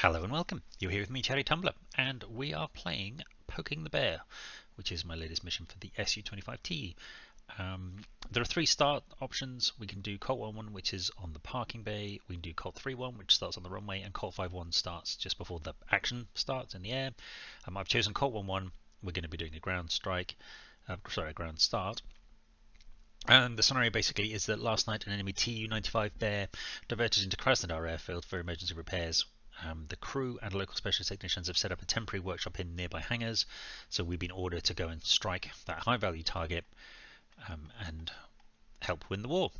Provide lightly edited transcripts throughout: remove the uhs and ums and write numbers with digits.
Hello and welcome. You're here with me, Cherry Tumbler, and we are playing Poking the Bear, which is my latest mission for the SU-25T. There are three start options. We can do Colt 1-1, which is on the parking bay. We can do Colt 3-1, which starts on the runway, and Colt 5-1 starts just before the action starts in the air. I've chosen Colt 1-1. We're going to be doing a ground strike, a ground start. And the scenario basically is that last night an enemy Tu-95 Bear diverted into Krasnodar airfield for emergency repairs. The crew and local specialist technicians have set up a temporary workshop in nearby hangars, so we've been ordered to go and strike that high-value target and help win the war.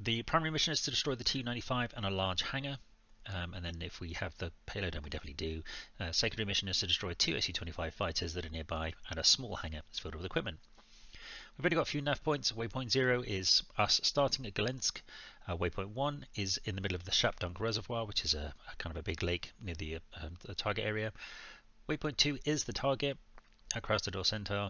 The primary mission is to destroy the Tu-95 and a large hangar, and then if we have the payload, and we definitely do, secondary mission is to destroy two Su-25 fighters that are nearby and a small hangar that's filled with equipment. We've already got a few nav points. Waypoint 0 is us starting at Galensk. Waypoint 1 is in the middle of the Shapdunk Reservoir, which is a kind of a big lake near the target area. Waypoint 2 is the target at Krasnodar Center.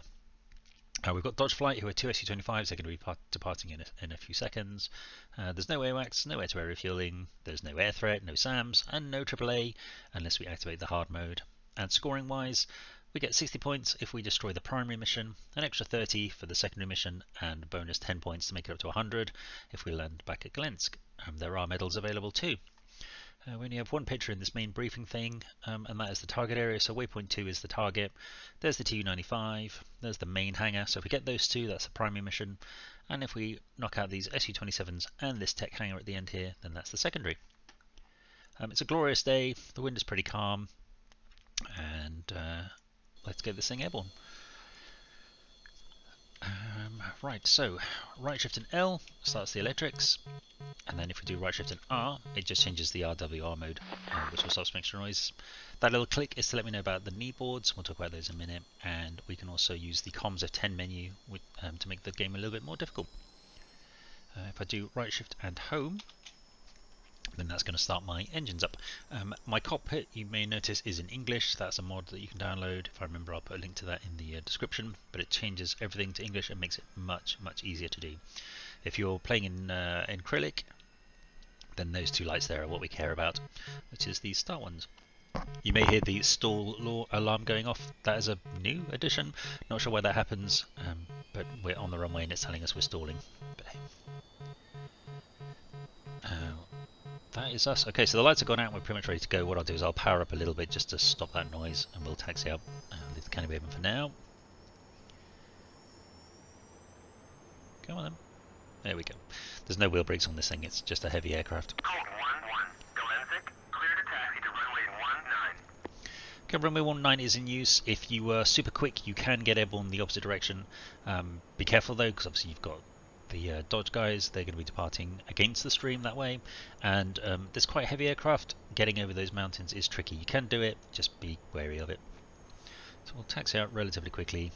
We've got Dodge Flight, who are two Su-25s. They're going to be departing in a few seconds. There's no AWACS, no air-to-air refueling. There's no air threat, no SAMs, and no AAA unless we activate the hard mode. And scoring-wise, we get 60 points if we destroy the primary mission, an extra 30 for the secondary mission, and bonus 10 points to make it up to 100 if we land back at Galensk. There are medals available too. We only have one picture in this main briefing thing, and that is the target area. So waypoint 2 is the target. There's the Tu-95, there's the main hangar. So if we get those two, that's the primary mission. And if we knock out these Su-27s and this tech hangar at the end here, then that's the secondary. It's a glorious day. The wind is pretty calm, and let's get this thing airborne. Right, so right shift and L starts the electrics, and then if we do right shift and R, it just changes the RWR mode, which will stop some extra noise. That little click is to let me know about the knee boards. We'll talk about those in a minute, and we can also use the comms F10 menu to make the game a little bit more difficult. If I do right shift and home, then that's going to start my engines up. My cockpit, you may notice, is in English. That's a mod that you can download. If I remember, I'll put a link to that in the description, but it changes everything to English and makes it much easier to do. If you're playing in acrylic, then those two lights there are what we care about, which is these star ones. You may hear the stall alarm going off. That is a new addition. Not sure why that happens, but we're on the runway and it's telling us we're stalling. That is us. Okay, so the lights have gone out and we're pretty much ready to go. What I'll do is I'll power up a little bit just to stop that noise, and we'll taxi up and leave the canopy open for now. Come on then. There we go. There's no wheel brakes on this thing, it's just a heavy aircraft. Colt 1-1, Galensk, clear to taxi to runway 19. Okay, runway 19 is in use. If you were super quick, you can get airborne the opposite direction. Be careful though, because obviously you've got the Dodge guys. They're going to be departing against the stream that way, and this quite heavy aircraft, getting over those mountains is tricky. You can do it, just be wary of it. So we'll taxi out relatively quickly,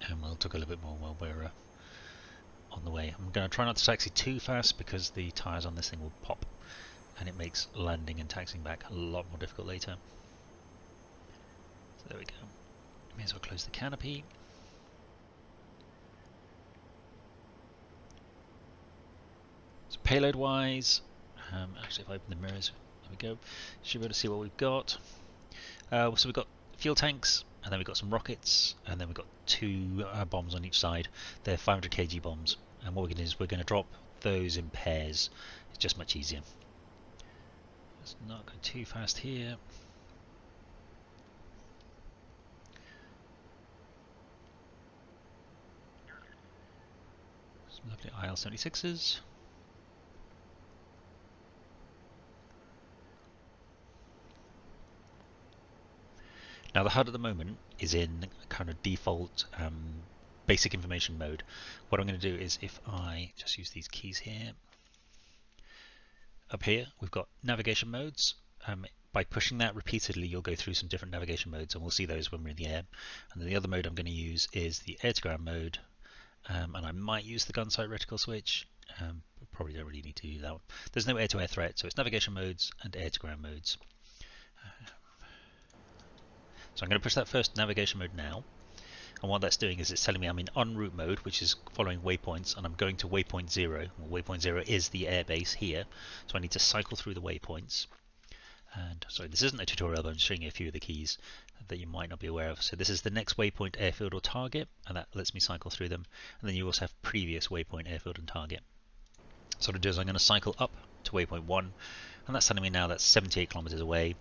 and we'll talk a little bit more while we're on the way. I'm going to try not to taxi too fast because the tyres on this thing will pop, and it makes landing and taxiing back a lot more difficult later. So there we go. May as well close the canopy. So payload wise, actually if I open the mirrors, there we go, should be able to see what we've got. So we've got fuel tanks, and then we've got some rockets, and then we've got two bombs on each side. They're 500 kg bombs, and what we're going to do is we're going to drop those in pairs. It's just much easier. Let's not go too fast here. Some lovely IL-76s. Now the HUD at the moment is in kind of default basic information mode. What I'm going to do is, if I just use these keys here, up here we've got navigation modes. By pushing that repeatedly, you'll go through some different navigation modes, and we'll see those when we're in the air. And then the other mode I'm going to use is the air-to-ground mode, and I might use the gun sight reticle switch. Probably don't really need to do that one. There's no air-to-air threat, so it's navigation modes and air-to-ground modes. So I'm going to push that first navigation mode now, and what that's doing is it's telling me I'm in en route mode, which is following waypoints, and I'm going to waypoint 0. Well, waypoint 0 is the airbase here, so I need to cycle through the waypoints. And sorry, this isn't a tutorial, but I'm showing you a few of the keys that you might not be aware of. So this is the next waypoint, airfield or target, and that lets me cycle through them. And then you also have previous waypoint, airfield and target. So what I'll do is I'm going to cycle up to waypoint 1, and that's telling me now that's 78 kilometers away.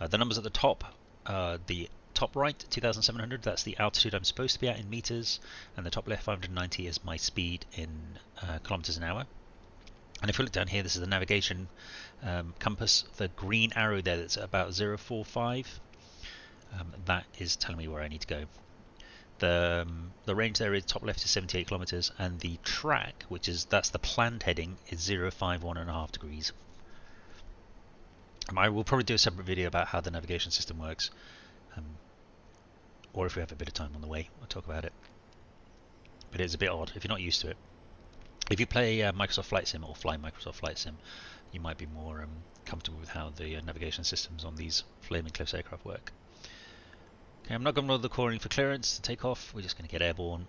The numbers at the top, the top right 2,700, that's the altitude I'm supposed to be at in meters, and the top left 590 is my speed in kilometers an hour. And if we look down here, this is the navigation compass. The green arrow there that's at about 045, that is telling me where I need to go. The range there is top left is 78 kilometers, and the track, that's the planned heading, is 051.5 degrees. I will probably do a separate video about how the navigation system works, or if we have a bit of time on the way, I'll talk about it. But it's a bit odd if you're not used to it. If you play Microsoft Flight Sim or fly Microsoft Flight Sim, you might be more comfortable with how the navigation systems on these Flaming Cliffs aircraft work. Okay, I'm not going to bother calling for clearance to take off. We're just going to get airborne.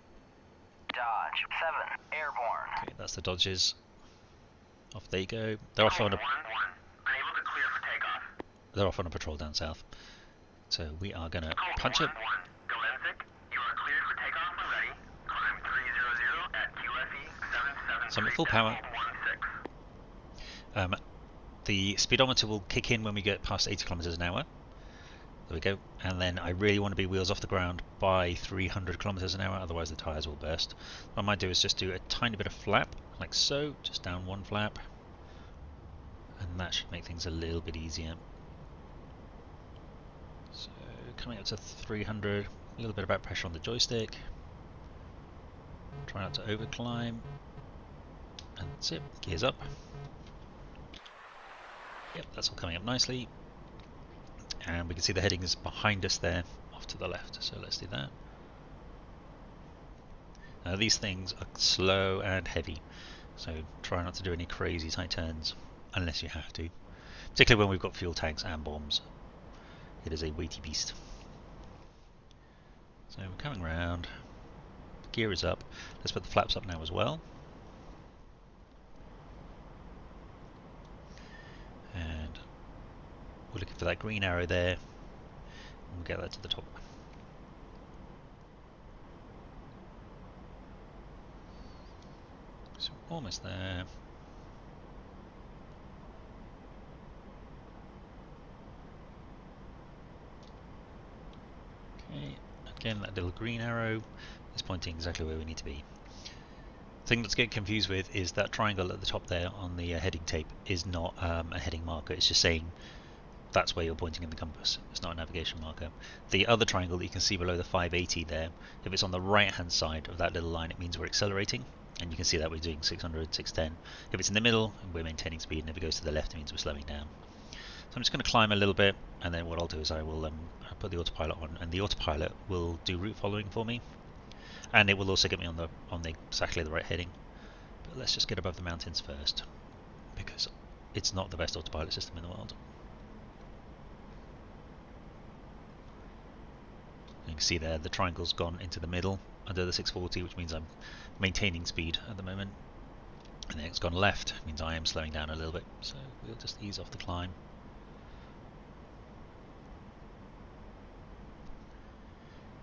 Dodge 7, airborne. Okay, that's the Dodges. Off they go. They're off on a Unable to clear for takeoff. They're off on a patrol down south. So we are going to punch it. Galactic, you are cleared for takeoff and ready. Climb 300 at QFE 77. So I'm at full power. The speedometer will kick in when we get past 80 kilometers an hour. There we go. And then I really want to be wheels off the ground by 300 kilometers an hour, otherwise the tires will burst. What I might do is just do a tiny bit of flap, like so, just down one flap. And that should make things a little bit easier. So coming up to 300, a little bit of back pressure on the joystick. Try not to overclimb. And that's it, gears up. Yep, that's all coming up nicely. And we can see the heading is behind us there, off to the left. So let's do that. Now these things are slow and heavy, so try not to do any crazy tight turns unless you have to. Particularly when we've got fuel tanks and bombs. It is a weighty beast. So we're coming round. The gear is up. Let's put the flaps up now as well. And we're looking for that green arrow there. And we'll get that to the top. So we're almost there. Okay, again that little green arrow is pointing exactly where we need to be. The thing that's getting confused with is that triangle at the top there on the heading tape is not a heading marker, it's just saying that's where you're pointing in the compass. It's not a navigation marker. The other triangle that you can see below the 580 there, if it's on the right hand side of that little line, it means we're accelerating, and you can see that we're doing 600, 610. If it's in the middle, we're maintaining speed, and if it goes to the left, it means we're slowing down. So I'm just going to climb a little bit, and then what I'll do is I will put the autopilot on, and the autopilot will do route following for me, and it will also get me on the exactly the right heading. But let's just get above the mountains first, because it's not the best autopilot system in the world. You can see there the triangle's gone into the middle under the 640, which means I'm maintaining speed at the moment. And then it's gone left, means I am slowing down a little bit. So we'll just ease off the climb.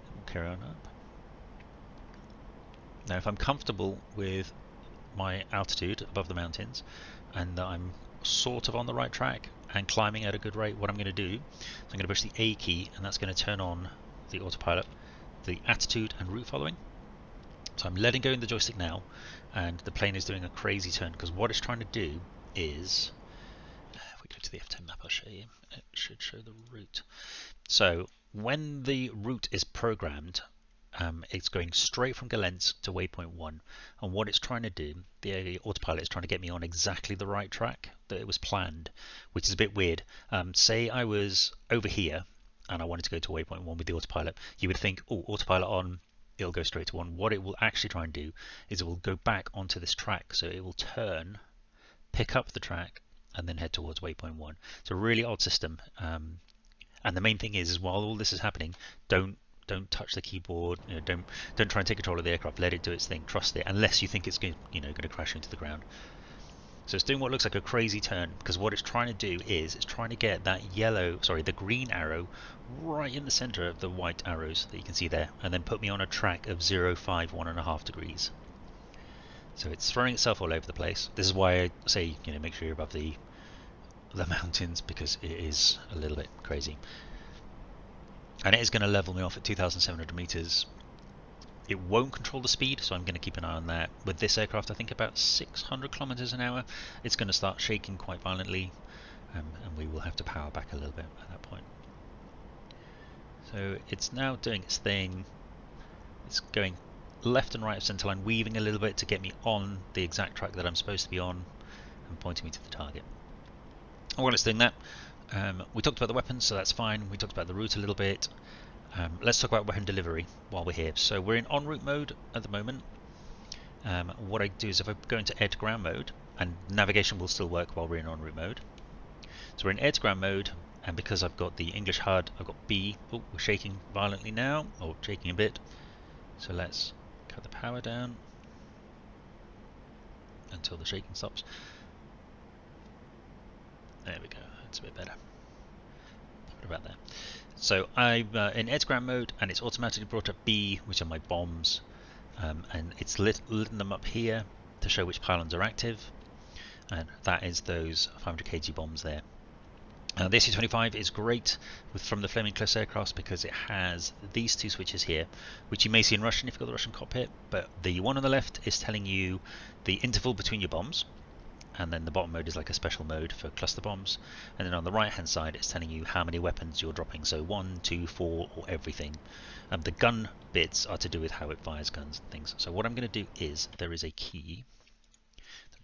And we'll carry on up. Now if I'm comfortable with my altitude above the mountains and that I'm sort of on the right track and climbing at a good rate, what I'm going to do is I'm going to push the A key, and that's going to turn on the autopilot, the attitude and route following. So I'm letting go in the joystick now, and the plane is doing a crazy turn, because what it's trying to do is, if we go to the F10 map, I'll show you, it should show the route. So when the route is programmed, it's going straight from Galentz to waypoint 1, and what it's trying to do, the autopilot is trying to get me on exactly the right track that it was planned, which is a bit weird. Say I was over here and I wanted to go to waypoint 1 with the autopilot, you would think, oh, autopilot on, it'll go straight to 1. What it will actually try and do is it will go back onto this track, so it will turn, pick up the track, and then head towards waypoint 1. It's a really odd system, and the main thing is while all this is happening, don't touch the keyboard. Don't try and take control of the aircraft. Let it do its thing. Trust it, unless you think it's going to crash into the ground. So it's doing what looks like a crazy turn, because what it's trying to do is it's trying to get that the green arrow right in the center of the white arrows that you can see there, and then put me on a track of 0, 5, 1.5 degrees. So it's throwing itself all over the place. This is why I say, make sure you're above the mountains, because it is a little bit crazy. And it is going to level me off at 2,700 meters. It won't control the speed, so I'm going to keep an eye on that. With this aircraft, I think about 600 kilometers an hour, it's going to start shaking quite violently, and we will have to power back a little bit at that point. So it's now doing its thing. It's going left and right of centre line, weaving a little bit to get me on the exact track that I'm supposed to be on, and pointing me to the target. And while it's doing that, we talked about the weapons, so that's fine. We talked about the route a little bit. Let's talk about weapon delivery while we're here. So we're in en route mode at the moment. What I do is if I go into air to ground mode, and navigation will still work while we're in en route mode. So we're in air to ground mode, and because I've got the English HUD, I've got B. Oh, we're shaking violently now, or shaking a bit. So let's cut the power down until the shaking stops. There we go, that's a bit better. What about that? So I'm in air to ground mode, and it's automatically brought up B, which are my bombs, and it's lit them up here to show which pylons are active, and that is those 500 kg bombs there. The SU-25 is great from the Flaming Cliffs aircraft because it has these two switches here, which you may see in Russian if you've got the Russian cockpit, but the one on the left is telling you the interval between your bombs, and then the bottom mode is like a special mode for cluster bombs, and then on the right hand side it's telling you how many weapons you're dropping, so 1, 2, 4, or everything. The gun bits are to do with how it fires guns and things. So what I'm going to do is, there is a key,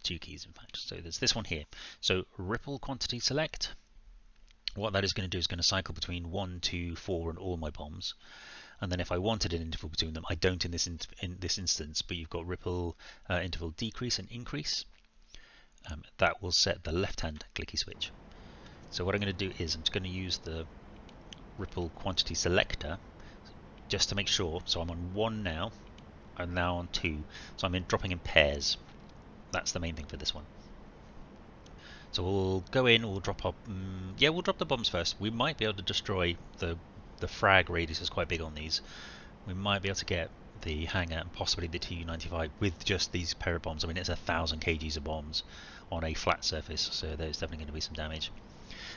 two keys in fact, so there's this one here, so ripple quantity select. What that is going to do is going to cycle between 1, 2, 4 and all my bombs, and then if I wanted an interval between them, I don't in this instance, but you've got ripple interval decrease and increase. That will set the left-hand clicky switch. So what I'm going to do is I'm just going to use the ripple quantity selector just to make sure. So I'm on 1 now, I'm now on 2, so I'm dropping in pairs. That's the main thing for this one. So we'll go in, we'll drop up, we'll drop the bombs first. We might be able to destroy the frag radius is quite big on these. We might be able to get the hangar and possibly the Tu-95 with just these pair of bombs. I mean, it's 1,000 kgs of bombs on a flat surface, so there's definitely going to be some damage.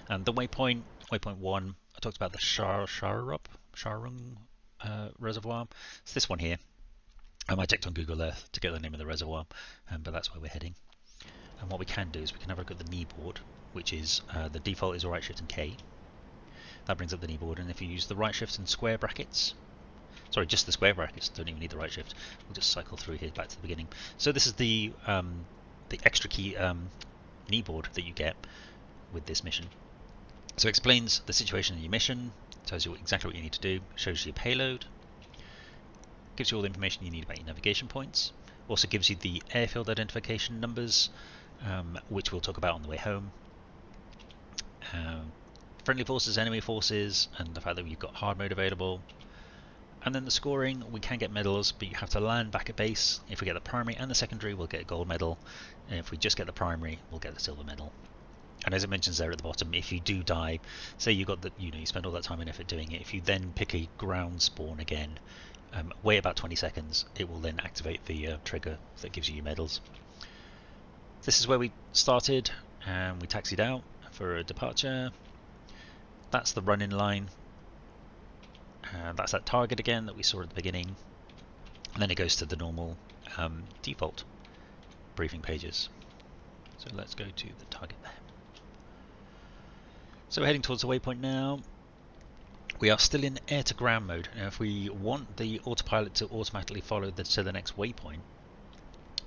And the waypoint 1, I talked about the Sharung reservoir. It's this one here. I checked on Google Earth to get the name of the reservoir, but that's where we're heading. And what we can do is we can have a look at the knee board, which is the default is right shift and K. That brings up the knee board, and if you use the right shift and square brackets, sorry, just the square brackets, don't even need the right shift. We'll just cycle through here back to the beginning. So this is the extra key knee board that you get with this mission. So it explains the situation in your mission, tells you exactly what you need to do, shows you your payload, gives you all the information you need about your navigation points, also gives you the airfield identification numbers, which we'll talk about on the way home. Friendly forces, enemy forces, and the fact that we've got hard mode available. And then the scoring, we can get medals, but you have to land back at base. If we get the primary and the secondary, we'll get a gold medal. And if we just get the primary, we'll get the silver medal. And as it mentions there at the bottom, if you do die, say you got the, you spend all that time and effort doing it, if you then pick a ground spawn again, wait about 20 seconds, it will then activate the trigger that gives you your medals. This is where we started, and we taxied out for a departure. That's the run-in line. That's that target again that we saw at the beginning. And then it goes to the normal default briefing pages. So let's go to the target there. So we're heading towards the waypoint now. We are still in air to ground mode. Now if we want the autopilot to automatically follow to the next waypoint,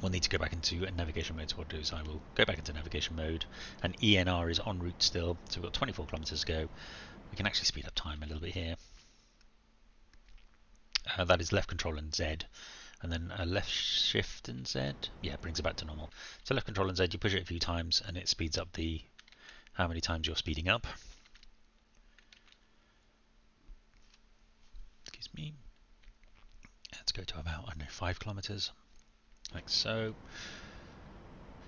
we'll need to go back into navigation mode. So what I'll do is I will go back into navigation mode, and ENR is en route still, so we've got 24 kilometers to go. We can actually speed up time a little bit here. That is left control and Z, and then left shift and Z, yeah, brings it back to normal. So left control and Z, you push it a few times and it speeds up the how many times you're speeding up. Excuse me. Let's go to about, I don't know, 5 kilometers, like so.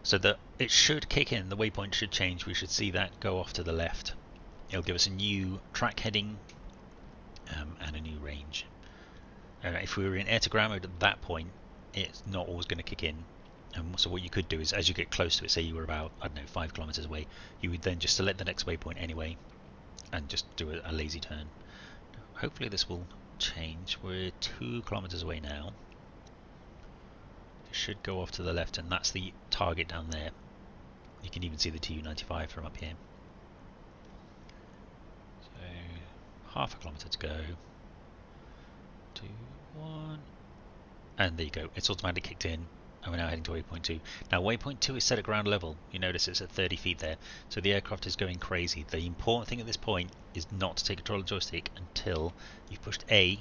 So that it should kick in, the waypoint should change, we should see that go off to the left. It'll give us a new track heading and a new range. If we were in air to ground mode at that point, it's not always going to kick in. So what you could do is, as you get close to it, say you were about, I don't know, 5 kilometers away, you would then just select the next waypoint anyway and just do a lazy turn. Hopefully this will change. We're 2 kilometers away now. It should go off to the left, and that's the target down there. You can even see the TU-95 from up here. So half a kilometer to go. 2, 1, and there you go. It's automatically kicked in, and we're now heading to waypoint 2. Now waypoint 2 is set at ground level. You notice it's at 30 feet there, so the aircraft is going crazy. The important thing at this point is not to take control of the joystick until you've pushed A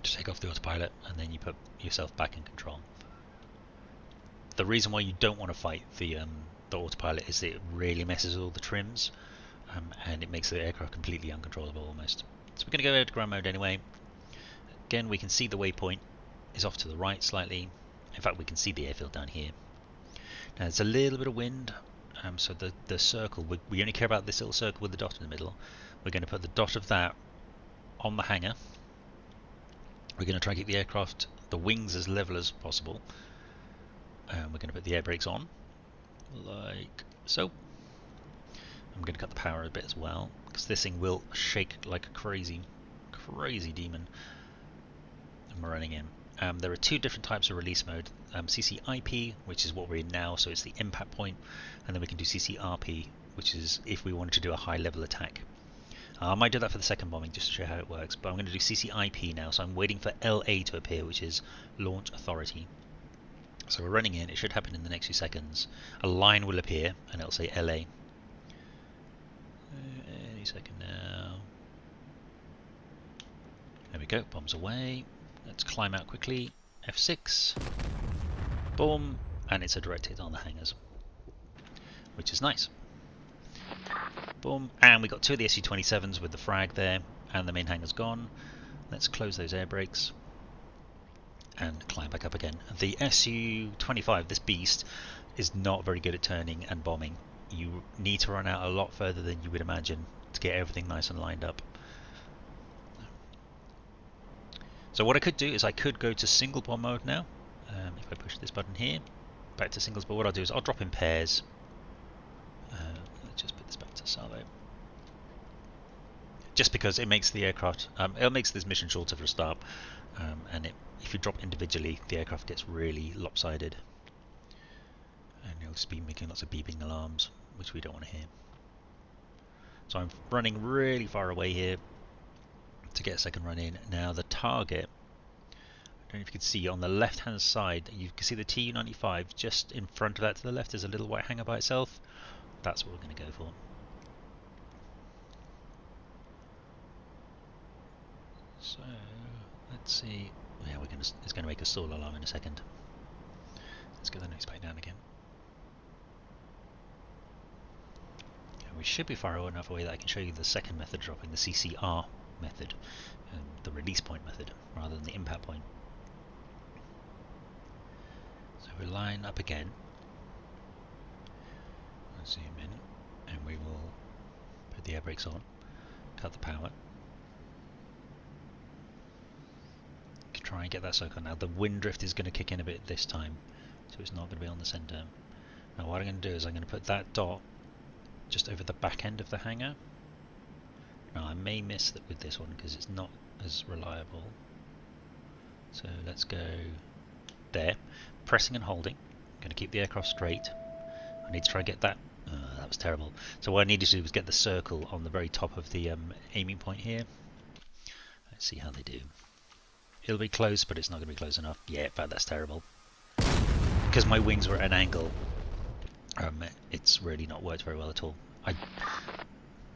to take off the autopilot, and then you put yourself back in control. The reason why you don't want to fight the autopilot is that it really messes with all the trims, and it makes the aircraft completely uncontrollable almost. So we're going to go to ground mode anyway. Again, we can see the waypoint is off to the right slightly. In fact, we can see the airfield down here. Now there's a little bit of wind, so the circle, we only care about this little circle with the dot in the middle. We're going to put the dot of that on the hangar. We're going to try and keep the aircraft, the wings, as level as possible. We're going to put the air brakes on, like so. I'm going to cut the power a bit as well, because this thing will shake like a crazy demon. And we're running in. There are 2 different types of release mode. CCIP, which is what we're in now, so it's the impact point, and then we can do CCRP, which is if we wanted to do a high level attack. I might do that for the second bombing just to show how it works, but I'm going to do CCIP now, so I'm waiting for LA to appear, which is Launch Authority. So we're running in, it should happen in the next few seconds. A line will appear and it'll say LA. Any second now. There we go, bombs away. Let's climb out quickly. F6. Boom. And it's a direct hit on the hangars, which is nice. Boom. And we got 2 of the SU-27s with the frag there, and the main hangar's gone. Let's close those air brakes and climb back up again. The SU-25, this beast, is not very good at turning and bombing. You need to run out a lot further than you would imagine to get everything nice and lined up. So what I could do is I could go to single bomb mode now. If I push this button here, back to singles, but what I'll do is I'll drop in pairs. Let's just put this back to salvo. Just because it makes the aircraft, it makes this mission shorter for a start, and if you drop individually, the aircraft gets really lopsided, and it'll just be making lots of beeping alarms, which we don't want to hear. So I'm running really far away here to get a second run in. Now the target, I don't know if you can see on the left hand side, you can see the TU-95 just in front of that to the left. There's a little white hangar by itself. That's what we're going to go for. So let's see. Yeah, it's going to make a stall alarm in a second. Let's get the nose back down again. And we should be far enough away that I can show you the second method dropping, the CCR method, the release point method, rather than the impact point. So we'll line up again. Let's zoom in, and we will put the air brakes on, cut the power. Try and get that circle. Now the wind drift is going to kick in a bit this time, so it's not going to be on the centre. Now what I'm going to do is I'm going to put that dot just over the back end of the hangar. Now I may miss that with this one because it's not as reliable. So let's go there, pressing and holding. I'm going to keep the aircraft straight. I need to try and get that. That was terrible. So what I needed to do was get the circle on the very top of the aiming point here. Let's see how they do. It'll be close, but it's not going to be close enough. Yeah, in fact, that's terrible. Because my wings were at an angle, it's really not worked very well at all.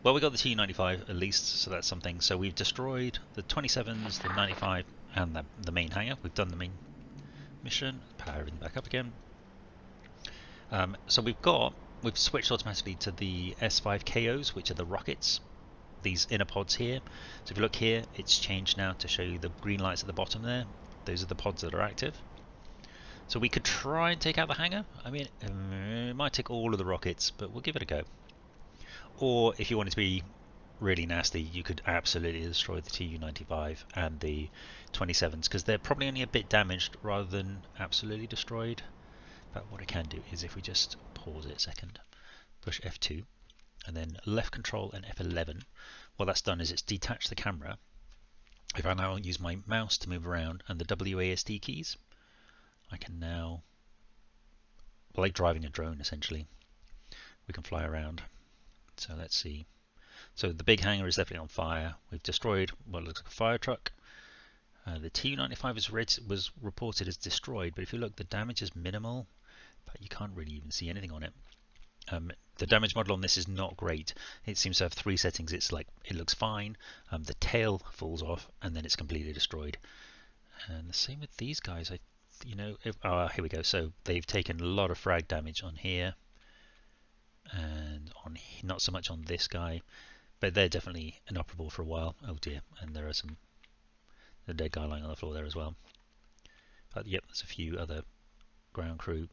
Well, we got the TU-95 at least, so that's something. So we've destroyed the 27s, the 95, and the main hangar. We've done the main mission. Power everything back up again. So we've switched automatically to the S5KOs, which are the rockets. These inner pods here. So if you look here, it's changed now to show you the green lights at the bottom there. Those are the pods that are active. So we could try and take out the hangar. I mean, it might take all of the rockets, but we'll give it a go. Or if you wanted to be really nasty, you could absolutely destroy the Tu-95 and the 27s, because they're probably only a bit damaged rather than absolutely destroyed. But what I can do is, if we just pause it a second, push F2, and then left control and F11, what that's done is it's detached the camera. If I now use my mouse to move around and the WASD keys, I can now, like driving a drone essentially, we can fly around. So let's see. So the big hangar is definitely on fire. We've destroyed what looks like a fire truck. The Tu-95 was reported as destroyed, but if you look, the damage is minimal, but you can't really even see anything on it. The damage model on this is not great. It seems to have 3 settings. It's like, it looks fine, the tail falls off, and then it's completely destroyed. And the same with these guys. Here we go. So they've taken a lot of frag damage on here, and on not so much on this guy, but they're definitely inoperable for a while. Oh dear, and there are a dead guy lying on the floor there as well. But yep, there's a few other ground crew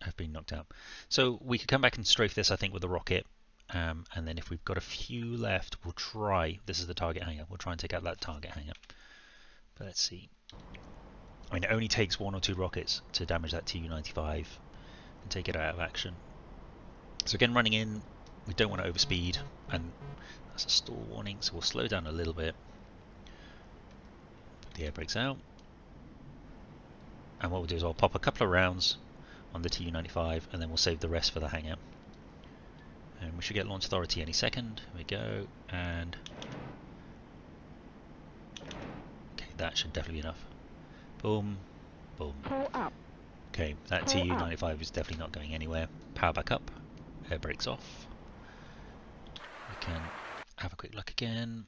have been knocked out. So we could come back and strafe this, I think, with a rocket, and then if we've got a few left, we'll try. This is the target hangar. We'll try and take out that target hangar. But let's see. I mean, it only takes 1 or 2 rockets to damage that Tu-95 and take it out of action. So again, running in, we don't want to overspeed, and that's a stall warning, so we'll slow down a little bit. Put the air brakes out, and what we'll do is I'll pop a couple of rounds on the Tu-95, and then we'll save the rest for the hangar. And we should get launch authority any second. Here we go, and okay, that should definitely be enough. Boom, boom. Okay, that Tu-95 is definitely not going anywhere. Power back up, air brakes off. We can have a quick look again.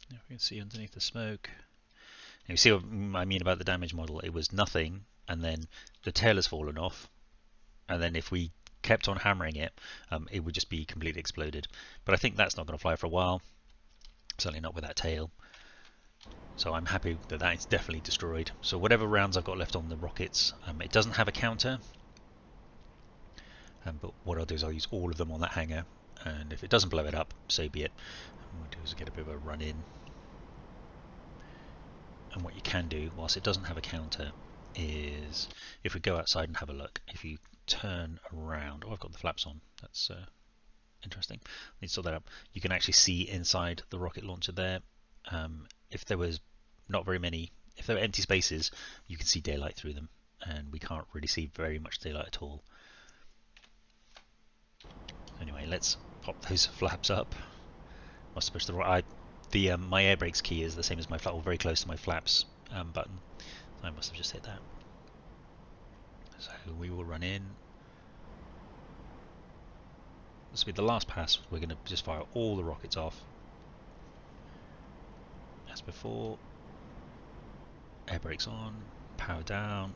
If we can see underneath the smoke. And you see what I mean about the damage model. It was nothing, and then the tail has fallen off, and then if we kept on hammering it, it would just be completely exploded. But I think that's not going to fly for a while. Certainly not with that tail. So I'm happy that that is definitely destroyed. So whatever rounds I've got left on the rockets, it doesn't have a counter. But what I'll do is I'll use all of them on that hangar, and if it doesn't blow it up, so be it. What we'll do is get a bit of a run in. And what you can do, whilst it doesn't have a counter, is if we go outside and have a look, if you turn around, oh, I've got the flaps on, that's interesting, I need to sort that up. You can actually see inside the rocket launcher there. If there was not very many, if there were empty spaces, you can see daylight through them, and we can't really see very much daylight at all. Anyway, let's pop those flaps up. Must have pushed the right. My air brakes key is the same as my flap, or very close to my flaps button. I must have just hit that. So we will run in. This will be the last pass. We're going to just fire all the rockets off. As before. Air brakes on. Power down.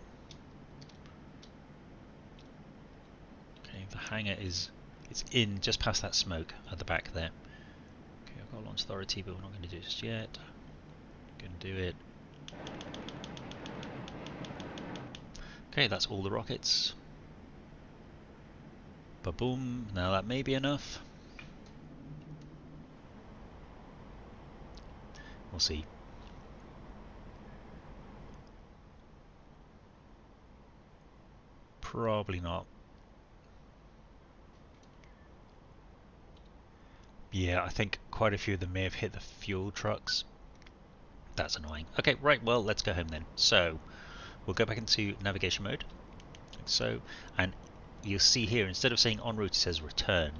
Okay, the hangar it's in just past that smoke at the back there. Okay, I've got launch authority, but we're not going to do it just yet. Going to do it. Okay, that's all the rockets. Ba-boom. Now that may be enough. We'll see. Probably not. Yeah, I think quite a few of them may have hit the fuel trucks. That's annoying. Okay, right, well, let's go home then. So, we'll go back into navigation mode. Like so, and you'll see here, instead of saying en route, it says return.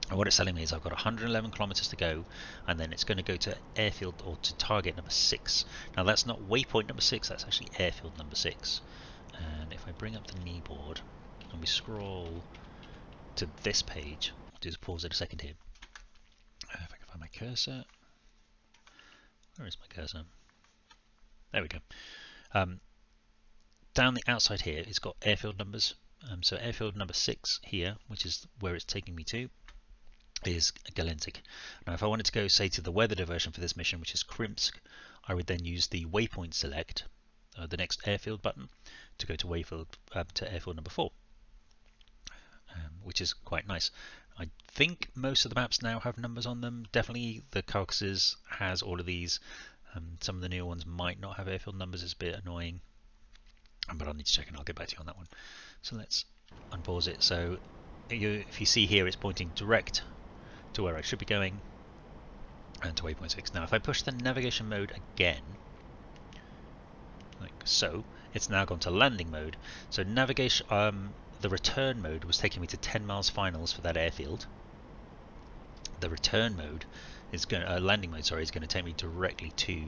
And what it's telling me is I've got 111 kilometers to go, and then it's going to go to airfield, or to target number 6. Now that's not waypoint number 6, that's actually airfield number 6. And if I bring up the kneeboard, and we scroll to this page, I'll just pause it a second here. If I can find my cursor. Where is my cursor? There we go. Down the outside here, it's got airfield numbers. So airfield number 6 here, which is where it's taking me to. is Galenzik. Now if I wanted to go, say, to the weather diversion for this mission, which is Krimsk, I would then use the waypoint select, the next airfield button, to go to airfield number 4, which is quite nice. I think most of the maps now have numbers on them. Definitely the Caucasus has all of these. Some of the newer ones might not have airfield numbers. It's a bit annoying, but I'll need to check and I'll get back to you on that one. So let's unpause it. So if you see here, it's pointing direct to where I should be going, and to waypoint 6. Now if I push the navigation mode again, like so, it's now gone to landing mode. So navigation, the return mode was taking me to 10 miles finals for that airfield. The return mode is going, landing mode, sorry, is going to take me directly to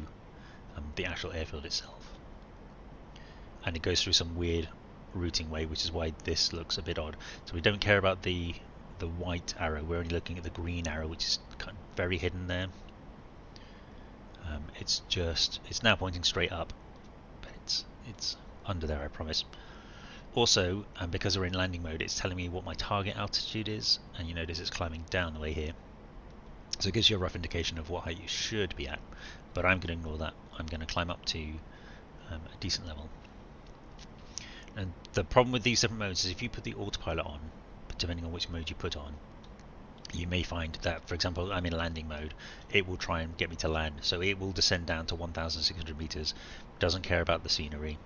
the actual airfield itself, and it goes through some weird routing way, which is why this looks a bit odd. So we don't care about the white arrow, we're only looking at the green arrow, which is kind of very hidden there. It's now pointing straight up, but it's under there, I promise. Also, because we're in landing mode, it's telling me what my target altitude is, and you notice it's climbing down the way here. So it gives you a rough indication of what height you should be at, but I'm going to ignore that. I'm going to climb up to a decent level. And the problem with these different modes is if you put the autopilot on, depending on which mode you put on, you may find that, for example, I'm in landing mode, it will try and get me to land. So it will descend down to 1,600 meters, doesn't care about the scenery,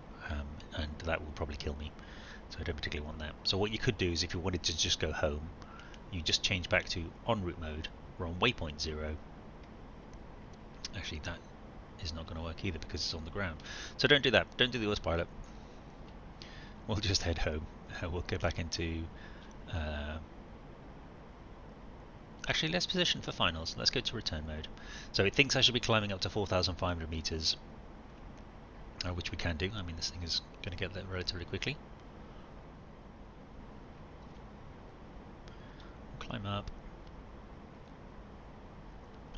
and that will probably kill me. So I don't particularly want that. So what you could do is, if you wanted to just go home, you just change back to en route mode. We're on waypoint 0. Actually, that is not going to work either because it's on the ground. So don't do that. Don't do the autopilot. We'll just head home. We'll go back into... actually, let's position for finals. Let's go to return mode. So it thinks I should be climbing up to 4,500 meters, which we can do. I mean, this thing is going to get there relatively quickly. We'll climb up,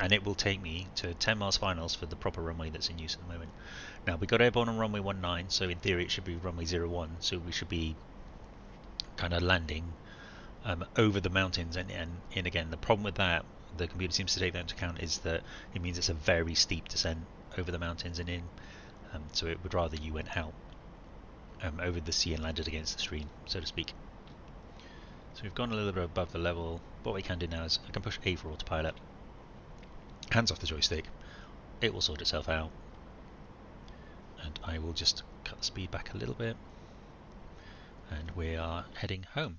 and it will take me to 10 miles finals for the proper runway that's in use at the moment. Now, we got airborne on runway 19, so in theory it should be runway 01, so we should be kind of landing over the mountains and in again. The problem with that, the computer seems to take that into account, is that it means it's a very steep descent over the mountains and in, so it would rather you went out over the sea and landed against the stream, so to speak. So we've gone a little bit above the level. What we can do now is I can push A for autopilot, hands off the joystick, it will sort itself out, and I will just cut the speed back a little bit, and we are heading home.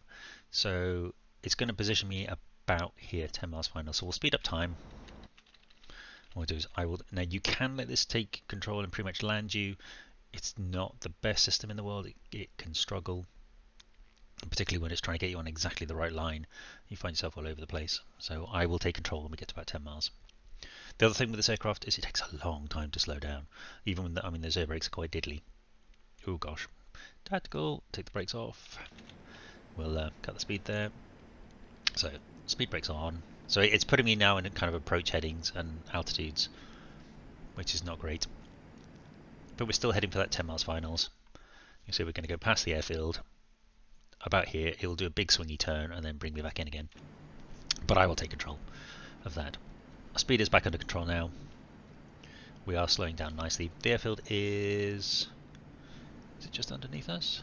So it's going to position me about here, 10 miles final. So we'll speed up time. What I'll do is now you can let this take control and pretty much land you. It's not the best system in the world. It can struggle, particularly when it's trying to get you on exactly the right line. You find yourself all over the place. So I will take control when we get to about 10 miles. The other thing with this aircraft is it takes a long time to slow down. Even when those air brakes are quite diddly. Oh gosh. Tactical, take the brakes off. We'll cut the speed there. So speed brakes on. So it's putting me now in kind of approach headings and altitudes, which is not great. But we're still heading for that 10 miles finals. You see we're going to go past the airfield. About here, it'll do a big swingy turn and then bring me back in again. But I will take control of that. Our speed is back under control now. We are slowing down nicely. The airfield is it just underneath us?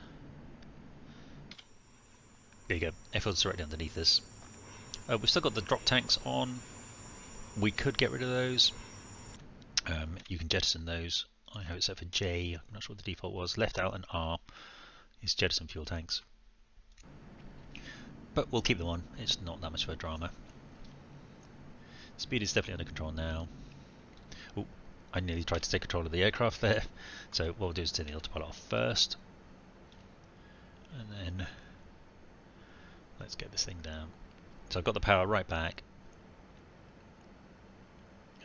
There you go. Airfield's directly underneath us. We've still got the drop tanks on. We could get rid of those. You can jettison those. I have it set for J. I'm not sure what the default was. Left out and R is jettison fuel tanks. But we'll keep them on. It's not that much of a drama. Speed is definitely under control now. Oh, I nearly tried to take control of the aircraft there. So what we'll do is turn the autopilot off first. And then let's get this thing down. So I've got the power right back.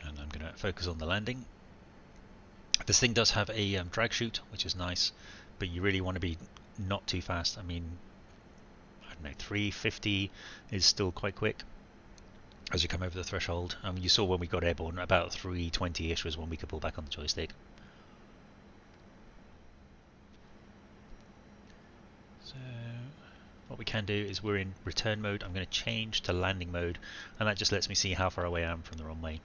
And I'm going to focus on the landing. This thing does have a drag chute, which is nice. But you really want to be not too fast. I mean, I don't know, 350 is still quite quick as you come over the threshold. You saw when we got airborne, about 320-ish was when we could pull back on the joystick. So, oh, what we can do is we're in return mode. I'm going to change to landing mode, and that just lets me see how far away I am from the runway.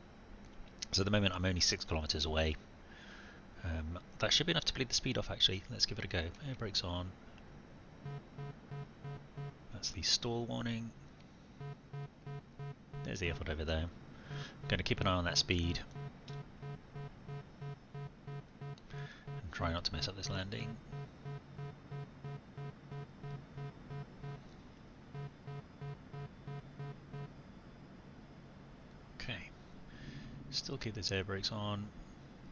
So at the moment I'm only 6 kilometers away. That should be enough to bleed the speed off actually. Let's give it a go. Air brakes on. That's the stall warning. There's the airport over there. I'm going to keep an eye on that speed. And try not to mess up this landing. Okay. Still keep those air brakes on.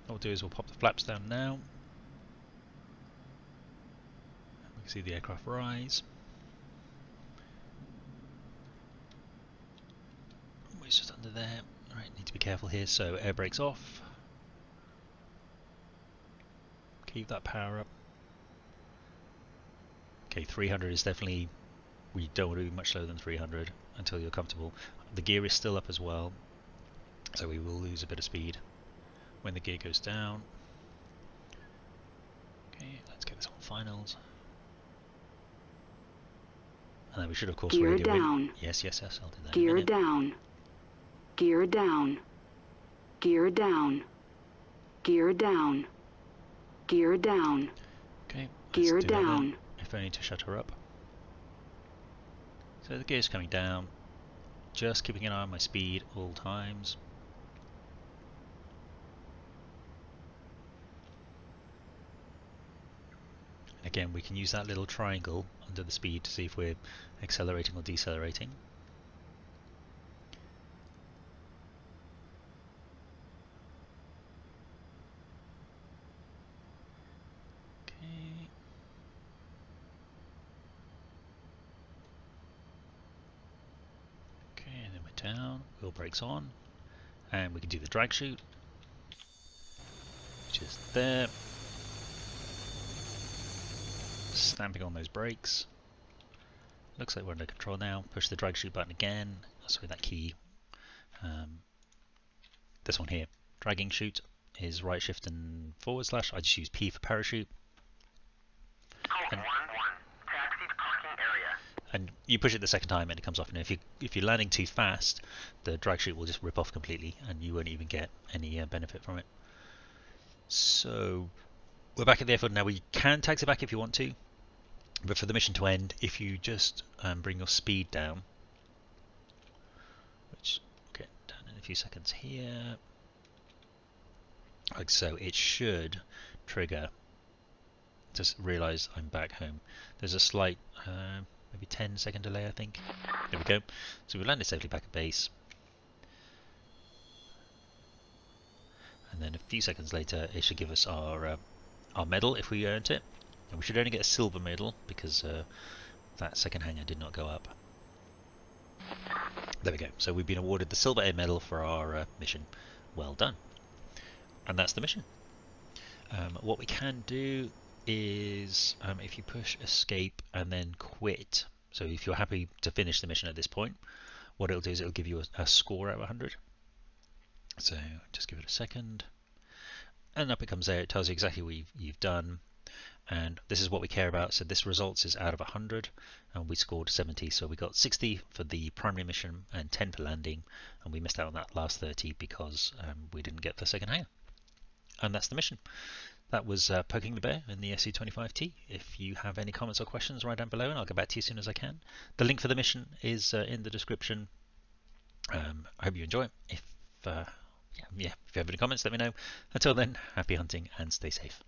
What we'll do is we'll pop the flaps down now. We can see the aircraft rise. It's just under there. Alright, need to be careful here, so air brakes off. Keep that power up. Okay, 300 is definitely, we don't want to be much lower than 300 until you're comfortable. The gear is still up as well, so we will lose a bit of speed when the gear goes down. Okay, let's get this on finals. And then we should of course gear radio down. in. Yes, I'll do that. Gear down. Gear down. Gear down. Gear down. Gear down. Okay, gear let's do that down. then, if only to shut her up. So the gear's coming down. Just keeping an eye on my speed all times. Again, we can use that little triangle under the speed to see if we're accelerating or decelerating. Okay. Okay, and then we're down, wheel brakes on, and we can do the drag chute, which is there. Stamping on those brakes. Looks like we're under control now. Push the drag chute button again. Sorry, that key. This one here. Dragging chute is right shift and forward slash. I just use P for parachute. And you push it the second time and it comes off. And if you're landing too fast, the drag chute will just rip off completely and you won't even get any benefit from it. So we're back at the airfield now. We can taxi back if you want to, but for the mission to end, if you just bring your speed down, which we'll get down in a few seconds here, like so, it should trigger. Just realise I'm back home. There's a slight, maybe 10-second delay, I think. There we go. So we landed safely back at base. And then a few seconds later, it should give us our medal if we earned it. And we should only get a silver medal because that second hangar did not go up. There we go. So we've been awarded the silver air medal for our mission. Well done. And that's the mission. What we can do is if you push escape and then quit, so if you're happy to finish the mission at this point, what it'll do is it'll give you a score out of 100. So just give it a second, and up it comes there. It tells you exactly what you've done, and this is what we care about. So this results is out of 100, and we scored 70. So we got 60 for the primary mission and 10 for landing, and we missed out on that last 30 because we didn't get the second hangar. And that's the mission. That was Poking the Bear in the SU-25T. If you have any comments or questions, write down below and I'll get back to you as soon as I can. The link for the mission is in the description. I hope you enjoy it. If you have any comments, let me know. Until then, happy hunting and stay safe.